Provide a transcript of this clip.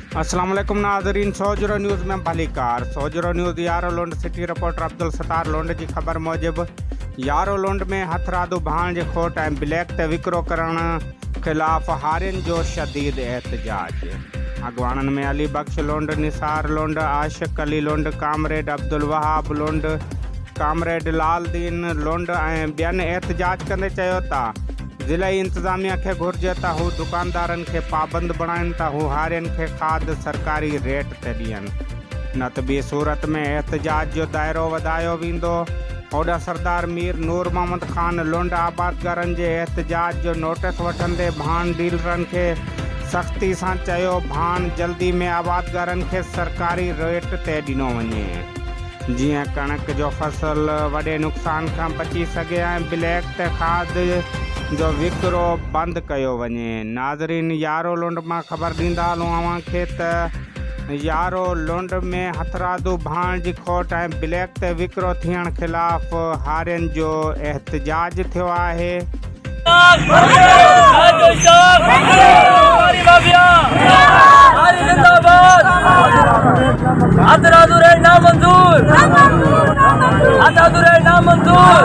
अस्सलाम वालेकुम नाज़रीन, 100 न्यूज़ में भलीकार। 100 न्यूज़ यारो लोंड सिटी रिपोर्टर अब्दुल सत्तार लोंड की ख़बर मूजिब यारो लोंड में हथरादू भाण जे खोट ऐं ब्लैक ते विकिरो करण ख़िलाफ़ हारियुनि जो शदीद एहतजाज। अॻवाननि में अली बख्श लोंड, निसार लोंड, आशिक अली लोंड, कामरेड अब्दुल वहाब लोंड, कामरेड लालदीन लोंड ऐं ॿियनि एहतजाज कंदे चयो था ज़िले इंतज़ामिया खे घुर्जे त हू दुकानदारनि खे पाबंद बणाइनि त हू हारियुनि खे खाद सरकारी रेट ते ॾियनि, न त ॿी सूरत में एहतजाज जो दाइरो वधायो वेंदो। होॾा सरदार मीर नूर मोहम्मद ख़ान लोंड आबादगारनि जे एहतजाज जो नोटिस वठंदे भाण डीलरनि खे सख़्ती सां चयो भाण जल्दी में आबादगारनि खे सरकारी रेट ते ॾिनो वञे, जीअं कणक जो फसल वॾे नुक़सान खां बची सघे ऐं ब्लैक ते खाद जो विकिरो बंदि कयो वञे। नाज़रीन, यारो लोंड मां ख़बर ॾींदा हलूं अव्हांखे त यारो लोंड में हथरादू भाण जी खोट ऐं ब्लैक ते विकिरो थियण ख़िलाफ़ हारियुनि जो एहतजाज थियो आहे। नामंजूर